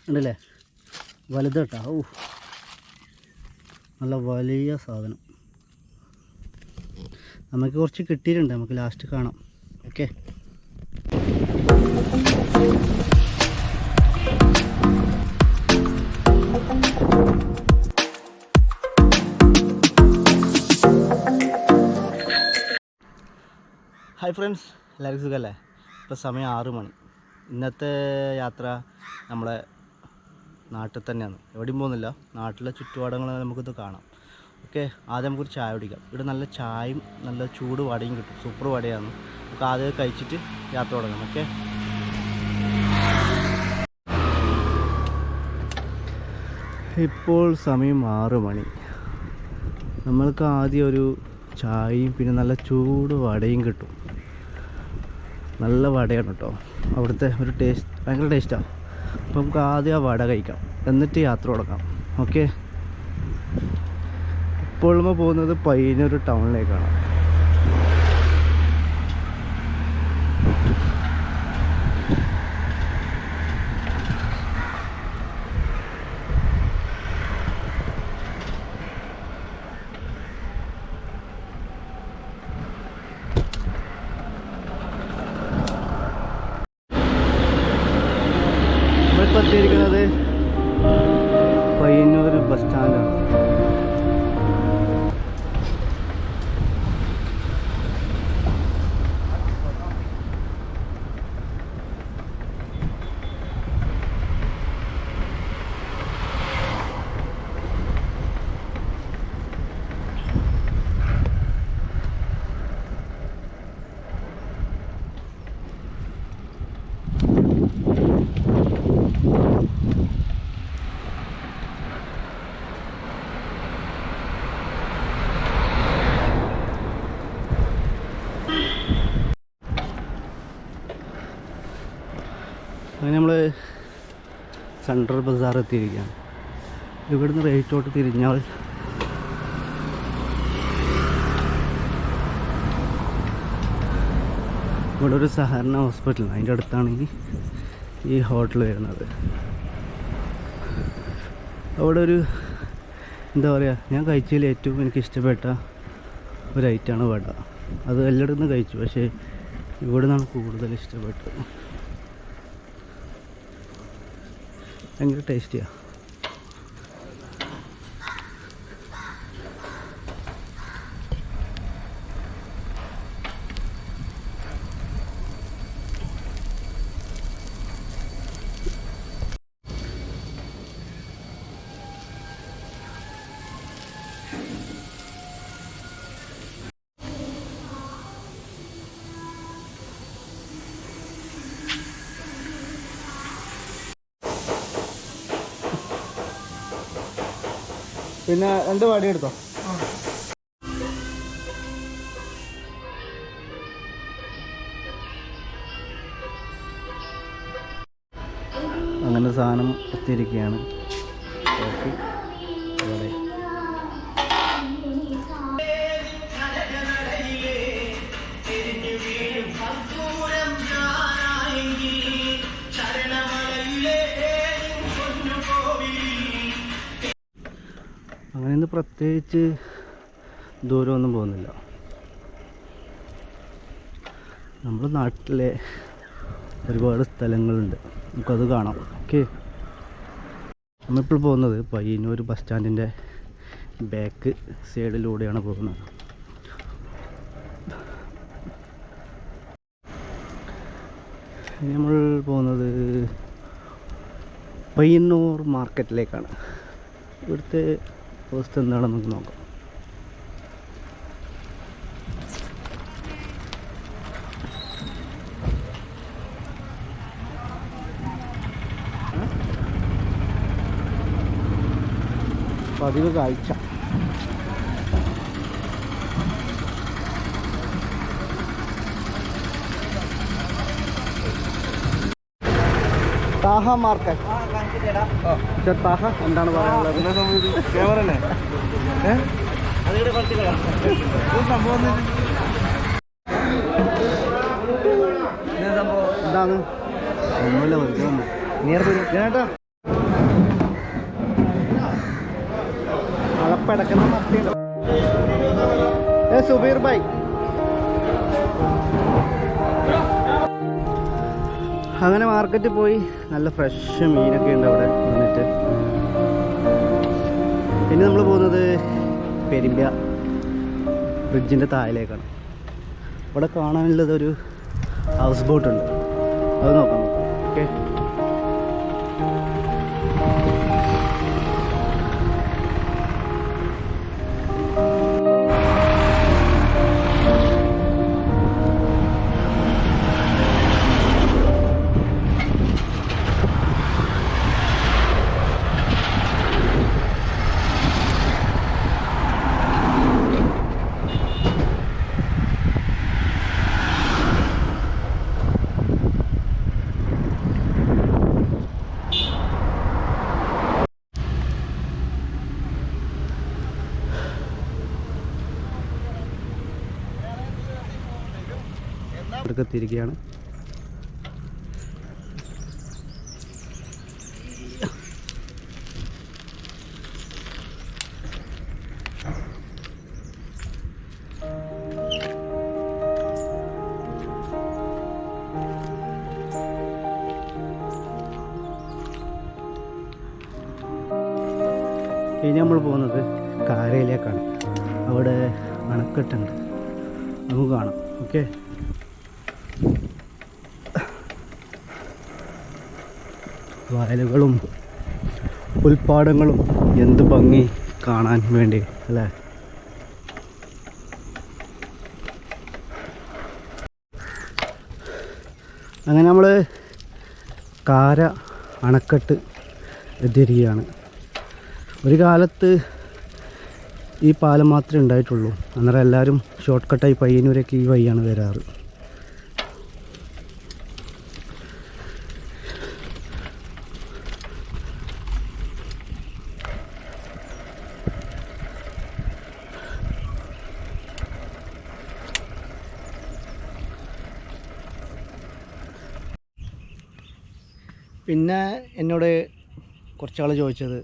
ഉണ്ടല്ലേ, വലുത് കേട്ടോ. ഓ, നല്ല വലിയ സാധനം. നമുക്ക് കുറച്ച് കിട്ടിയിട്ടുണ്ട്, നമുക്ക് ലാസ്റ്റ് കാണാം. ഓക്കെ, ഹായ് ഫ്രണ്ട്സ്, എല്ലാവർക്കും സുഖമല്ലേ? ഇപ്പോൾ സമയം 6 മണി. ഇന്നത്തെ യാത്ര നമ്മളെ നാട്ടിൽ തന്നെയാണ്, എവിടെയും പോകുന്നില്ല. നാട്ടിലെ ചുറ്റുപാടങ്ങൾ നമുക്കിത് കാണാം. ഓക്കെ, ആദ്യം നമുക്കൊരു ചായ കുടിക്കാം. ഇവിടെ നല്ല ചായയും നല്ല ചൂട് വടയും കിട്ടും. സൂപ്പർ വടയാണ്. നമുക്ക് ആദ്യം കഴിച്ചിട്ട് യാത്ര തുടങ്ങാം. ഓക്കെ, ഇപ്പോൾ സമയം 6 മണി. നമ്മൾക്ക് ആദ്യം ഒരു ചായയും പിന്നെ നല്ല ചൂട് വടയും കിട്ടും. നല്ല വടയാണ് കേട്ടോ, അവിടുത്തെ ഒരു ടേസ്റ്റ് ഭയങ്കര ടേസ്റ്റാണ്. അപ്പോൾ നമുക്ക് ആദ്യം ആ വട കഴിക്കാം, എന്നിട്ട് യാത്ര തുടങ്ങാം. ഓക്കെ, ഇപ്പോൾ നമ്മൾ പോകുന്നത് പയ്യന്നൂർ ടൗണിലേക്കാണ്. ഇപ്പോൾ എത്തിയിരിക്കുന്നത് പയ്യന്നൂർ ബസ് സ്റ്റാൻഡാണ്. അങ്ങനെ നമ്മൾ സെൻട്രൽ ബസാർ എത്തിയിരിക്കുകയാണ്. ഇവിടുന്ന് റൈറ്റോട്ട് തിരിഞ്ഞാൽ ഇവിടെ ഒരു സഹകരണ ഹോസ്പിറ്റൽ, അതിൻ്റെ അടുത്താണ് ഈ ഹോട്ടൽ വരുന്നത്. അവിടെ ഒരു എന്താ പറയുക, ഞാൻ കഴിച്ചതിൽ ഏറ്റവും എനിക്ക് ഇഷ്ടപ്പെട്ട ഒരു ഐറ്റമാണ് വട. അത് എല്ലായിടത്തും കഴിച്ചു, പക്ഷേ ഇവിടെ നിന്നാണ് കൂടുതൽ ഇഷ്ടപ്പെട്ടത്. ഭയങ്കര ടേസ്റ്റിയാണ്. പിന്നെ 2 വട എടുത്തോ. അങ്ങനെ സാധനം എത്തിയിരിക്കുകയാണ്. കോഫി വട. അങ്ങനെ ഇന്ന് പ്രത്യേകിച്ച് ദൂരമൊന്നും പോകുന്നില്ല. നമ്മുടെ നാട്ടിലെ ഒരുപാട് സ്ഥലങ്ങളുണ്ട്, നമുക്കത് കാണാം. ഓക്കെ, നമ്മളിപ്പോൾ പോകുന്നത് പയ്യന്നൂർ ബസ് സ്റ്റാൻഡിൻ്റെ ബാക്ക് സൈഡിലൂടെയാണ് പോകുന്നത്. ഇനി നമ്മൾ പോകുന്നത് പയ്യന്നൂർ മാർക്കറ്റിലേക്കാണ്. ഇവിടുത്തെ അവസ്ഥ എന്താണെന്ന് നമുക്ക് നോക്കാം. പതിവ് കാഴ്ച. താഹ മാർക്കറ്റ്. താഹ എന്താണ് പറയാനുള്ളത്? എന്താണ്? ഒന്നുമില്ല, വെറുതെ വന്നു. ചേട്ടാ പടക്കണം മത്തിയുണ്ടോ സുബീർ ഭായ്. അങ്ങനെ മാർക്കറ്റിൽ പോയി നല്ല ഫ്രഷ് മീനൊക്കെ ഉണ്ട് അവിടെ വന്നിട്ട്. പിന്നെ നമ്മൾ പോകുന്നത് പെരുമ്പ്യ ബ്രിഡ്ജിൻ്റെ താഴേക്കാണ്. ഇവിടെ കാണാനുള്ളതൊരു ഹൗസ് ബോട്ടുണ്ട്, അത് നോക്കാം നമുക്ക്. ഓക്കെ, എത്തിയിരിക്കുകയാണ്. ഇനി നമ്മൾ പോകുന്നത് കാരയിലേക്കാണ്. അവിടെ അണക്കെട്ടുണ്ട്, നമുക്ക് കാണാം. ഓക്കെ, വയലുകളും പുൽപ്പാടങ്ങളും എന്ത് ഭംഗി കാണാൻ വേണ്ടി അല്ലേ. അങ്ങനെ നമ്മൾ കാര അണക്കെട്ട് എത്തിയിരിക്കുകയാണ്. ഒരു കാലത്ത് ഈ പാലം മാത്രമേ ഉണ്ടായിട്ടുള്ളൂ. അന്നേരം എല്ലാവരും ഷോർട്ട് കട്ടായി പയ്യന്നൂരൊക്കെ ഈ വഴിയാണ് വരാറ്. പിന്നെ എന്നോട് കുറച്ചാൾ ചോദിച്ചത്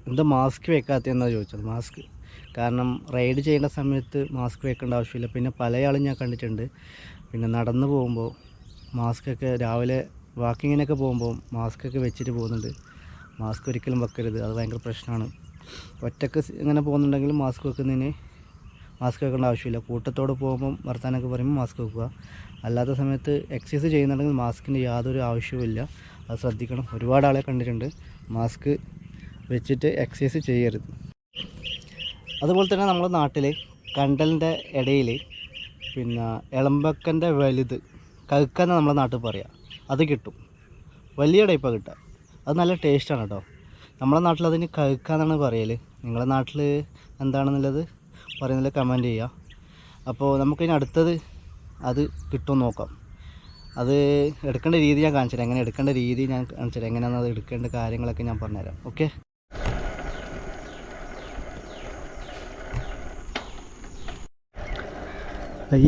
എന്താ മാസ്ക് വെക്കാത്തതെന്നാണ് ചോദിച്ചത്. മാസ്ക് കാരണം റൈഡ് ചെയ്യുന്ന സമയത്ത് മാസ്ക് വെക്കേണ്ട ആവശ്യമില്ല. പിന്നെ പല ആളും ഞാൻ കണ്ടിട്ടുണ്ട്, പിന്നെ നടന്നു പോകുമ്പോൾ മാസ്കൊക്കെ രാവിലെ വാക്കിങ്ങിനൊക്കെ പോകുമ്പോൾ മാസ്കൊക്കെ വെച്ചിട്ട് പോകുന്നുണ്ട്. മാസ്ക് ഒരിക്കലും വെക്കരുത്, അത് ഭയങ്കര പ്രശ്നമാണ്. ഒറ്റക്ക് ഇങ്ങനെ പോകുന്നുണ്ടെങ്കിലും മാസ്ക് വെക്കുന്നതിന് മാസ്ക് വെക്കേണ്ട ആവശ്യമില്ല. കൂട്ടത്തോട് പോകുമ്പം വർത്താനൊക്കെ പറയുമ്പോൾ മാസ്ക് വെക്കുക. അല്ലാത്ത സമയത്ത് എക്സസൈസ് ചെയ്യുന്നുണ്ടെങ്കിൽ മാസ്കിൻ്റെ യാതൊരു ആവശ്യവുമില്ല, അത് ശ്രദ്ധിക്കണം. ഒരുപാട് ആളെ കണ്ടിട്ടുണ്ട് മാസ്ക് വെച്ചിട്ട് എക്സസൈസ് ചെയ്യരുത്. അതുപോലെ തന്നെ നമ്മുടെ നാട്ടിൽ കണ്ടലിൻ്റെ ഇടയിൽ പിന്നെ എളമ്പക്കൻ്റെ വലുത് കഴുക്കാന്ന് നമ്മുടെ നാട്ടിൽ പറയാം, അത് കിട്ടും. വലിയ ടൈപ്പാണ് കിട്ടുക, അത് നല്ല ടേസ്റ്റാണ് കേട്ടോ. നമ്മുടെ നാട്ടിൽ അതിന് കഴുക്കാന്നാണ് പറയൽ. നിങ്ങളുടെ നാട്ടിൽ എന്താണെന്നുള്ളത് പറയുന്നത് കമൻറ്റ് ചെയ്യുക. അപ്പോൾ നമുക്കിനി അടുത്തത് അത് കിട്ടുമെന്ന് നോക്കാം. അത് എടുക്കേണ്ട രീതി ഞാൻ കാണിച്ചു തരാം, എങ്ങനെ എടുക്കേണ്ട രീതി ഞാൻ കാണിച്ചു തരാം, എങ്ങനെയാണ് അത് എടുക്കേണ്ട കാര്യങ്ങളൊക്കെ ഞാൻ പറഞ്ഞുതരാം. Okay,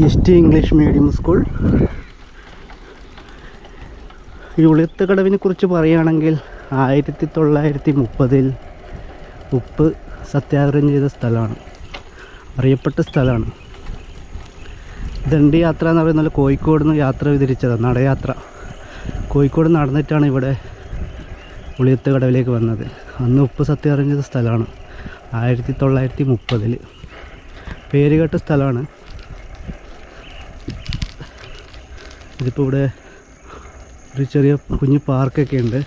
east English medium school. ഈ ഉളിയത്തുകടവിനെ കുറിച്ച് പറയുകയാണെങ്കിൽ 1930 ഉപ്പ് സത്യാഗ്രഹം ചെയ്ത സ്ഥലമാണ്, അറിയപ്പെട്ട സ്ഥലമാണ്. ദണ്ഡി യാത്ര എന്ന് പറയുന്നത് കോഴിക്കോട് നിന്ന് യാത്ര തിരിച്ചതാണ്, നടയാത്ര. കോഴിക്കോട് നടന്നിട്ടാണ് ഇവിടെ ഉളിയത്തുകടവിലേക്ക് വന്നത്. അന്ന് ഉപ്പ് സത്യാഗ്രഹം ചെയ്ത സ്ഥലമാണ് 1930. പേരുകേട്ട സ്ഥലമാണ്. ഇതിപ്പോൾ ഇവിടെ ഒരു ചെറിയ കുഞ്ഞു പാർക്കൊക്കെ ഉണ്ട്.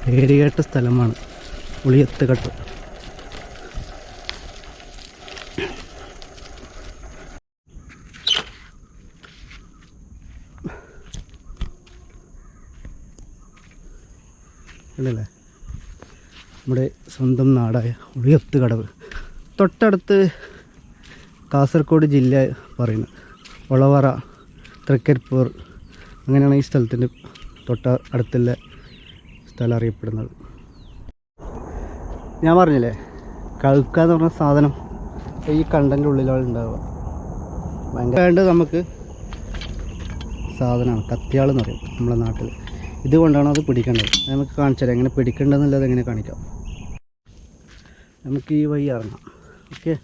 പേരുകേട്ട സ്ഥലമാണ് ഉളിയത്തുകടവ്. അല്ലല്ലേ, നമ്മുടെ സ്വന്തം നാടായ ഉളിയത്തുകടവ്. തൊട്ടടുത്ത് കാസർഗോഡ് ജില്ല പറയുന്നത് ഒളവറ, തൃക്കരിപ്പൂർ, അങ്ങനെയാണ് ഈ സ്ഥലത്തിൻ്റെ തൊട്ട അടുത്തുള്ള സ്ഥലം അറിയപ്പെടുന്നത്. ഞാൻ പറഞ്ഞില്ലേ, കഴുക്ക എന്ന് പറഞ്ഞ സാധനം ഈ കണ്ടൻ്റെ ഉള്ളിലാണ് ഉണ്ടാവുക. ഭയങ്കര നമുക്ക് സാധനമാണ്, കത്തിയാളെന്ന് പറയും നമ്മളെ നാട്ടിൽ. ഇതുകൊണ്ടാണ് അത് പിടിക്കേണ്ടത്. നമുക്ക് കാണിച്ചു തരാം എങ്ങനെ പിടിക്കേണ്ടതെന്നുള്ളത് എങ്ങനെ കാണിക്കാം. നമുക്ക് ഈ വഴി ഇറങ്ങാം. ഓക്കെ,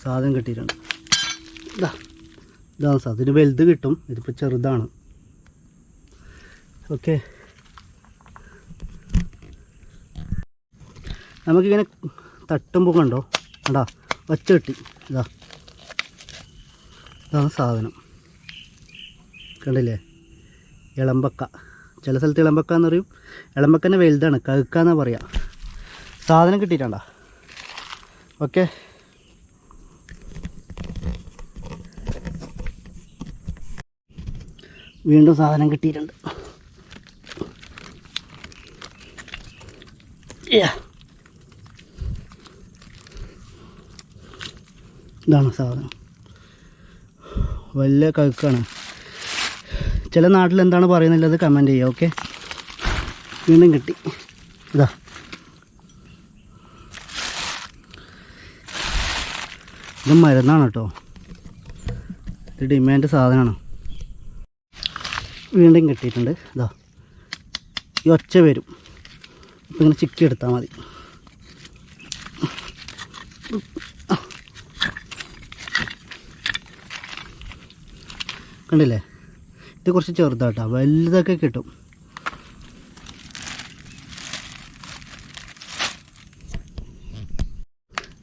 സാധനം കിട്ടിയിട്ടുണ്ട്. ഇതാണ് സാധനം. ഇതിന് വലുത് കിട്ടും, ഇതിപ്പോൾ ചെറുതാണ്. ഓക്കെ, നമുക്കിങ്ങനെ തട്ടുമ്പോൾ കണ്ടോ, കണ്ടാ ഒച്ച കിട്ടി. ഇതാണ് സാധനം, കണ്ടില്ലേ? ഇളമ്പക്ക, ചില സ്ഥലത്ത് ഇളമ്പക്ക എന്ന് പറയും. ഇളമ്പക്കന്നെ വലുതാണ്, കഴുക്ക എന്നാണ് പറയുക. സാധനം കിട്ടിയിട്ടുണ്ടോ? ഓക്കെ, വീണ്ടും സാധനം കിട്ടിയിട്ടുണ്ട്. ഇതാണ് സാധനം, വലിയ കഴുക്കാണ്. ചില നാട്ടിൽ എന്താണ് പറയുന്നുള്ളത് കമൻറ്റ് ചെയ്യുക. ഓക്കെ, വീണ്ടും കിട്ടി. ഇതാ, ഇത് മരുന്നാണ് കേട്ടോ, ഇത് ഡിമാൻഡ് സാധനമാണ്. വീണ്ടും കിട്ടിയിട്ടുണ്ട്. ഇതാ, ഈ ഒച്ച വരും. ഇപ്പം ഇങ്ങനെ ചിക്കി എടുത്താൽ മതി. കണ്ടില്ലേ? ഇത് കുറച്ച് ചെറുതാട്ടോ, വലുതൊക്കെ കിട്ടും.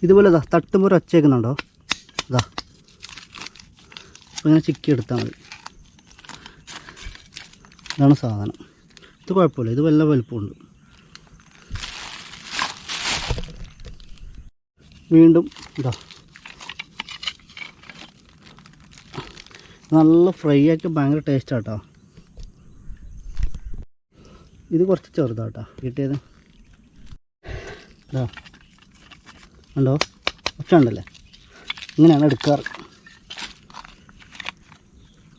ഇതുപോലെ ഇതാ തട്ടുമ്പോൾ ഒച്ച വയ്ക്കുന്നുണ്ടോ? ഇതാ, ഇപ്പം ഇങ്ങനെ ചിക്കി എടുത്താൽ മതി. ഇതാണ് സാധനം. ഇത് കുഴപ്പമില്ല, ഇത് വല്ല വലുപ്പമുണ്ട്. വീണ്ടും ഇതാ, നല്ല ഫ്രൈ ആക്കി ഭയങ്കര ടേസ്റ്റാട്ടോ. ഇത് കുറച്ച് ചെറുതാട്ടോ കിട്ടിയത്. ഇതാ ഉണ്ടോ, ഒച്ച ഉണ്ടല്ലേ? ഇങ്ങനെയാണ് എടുക്കാറ്.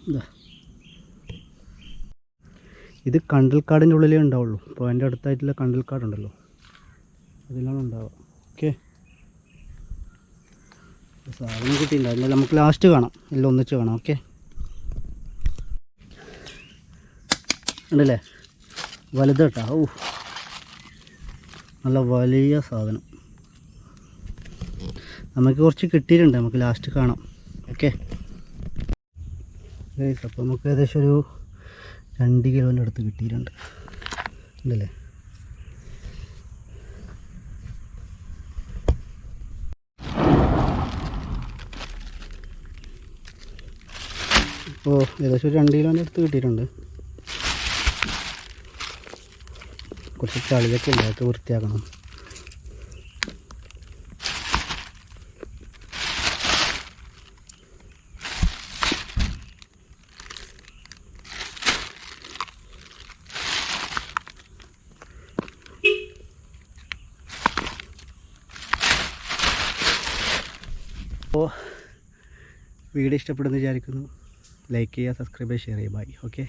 ഇതാ, ഇത് കണ്ടൽക്കാടിൻ്റെ ഉള്ളിലേ ഉണ്ടാവുള്ളൂ. അപ്പോൾ അതിൻ്റെ അടുത്തായിട്ടുള്ള കണ്ടൽക്കാടുണ്ടല്ലോ, അതിലാണ് ഉണ്ടാവുക. ഓക്കെ, സാധനം കിട്ടിയിട്ടുണ്ടാവും. എന്നാലും നമുക്ക് ലാസ്റ്റ് കാണാം, എല്ലാം ഒന്നിച്ച് കാണാം. ഓക്കെ, ഉണ്ടല്ലേ? വലുത് കേട്ടോ. ഓ, നല്ല വലിയ സാധനം. നമുക്ക് കുറച്ച് കിട്ടിയിട്ടുണ്ട്, നമുക്ക് ലാസ്റ്റ് കാണാം. ഓക്കെ, അപ്പോൾ നമുക്ക് ഏകദേശം ഒരു 2 കിലോൻ്റെ അടുത്ത് കിട്ടിയിട്ടുണ്ട്, ഉണ്ടല്ലേ? ഇപ്പോൾ ഏകദേശം ഒരു 2 കിലോൻ്റെ അടുത്ത് കിട്ടിയിട്ടുണ്ട്. കുറച്ച് ചളിയൊക്കെ ഉണ്ട്, അതൊക്കെ വൃത്തിയാക്കണം. അപ്പോൾ വീഡിയോ ഇഷ്ടപ്പെടുമെന്ന് വിചാരിക്കുന്നു. ലൈക്ക് ചെയ്യുക, സബ്സ്ക്രൈബ് ചെയ്യുക, ഷെയർ ചെയ്യുക. ബൈ. ഓക്കെ.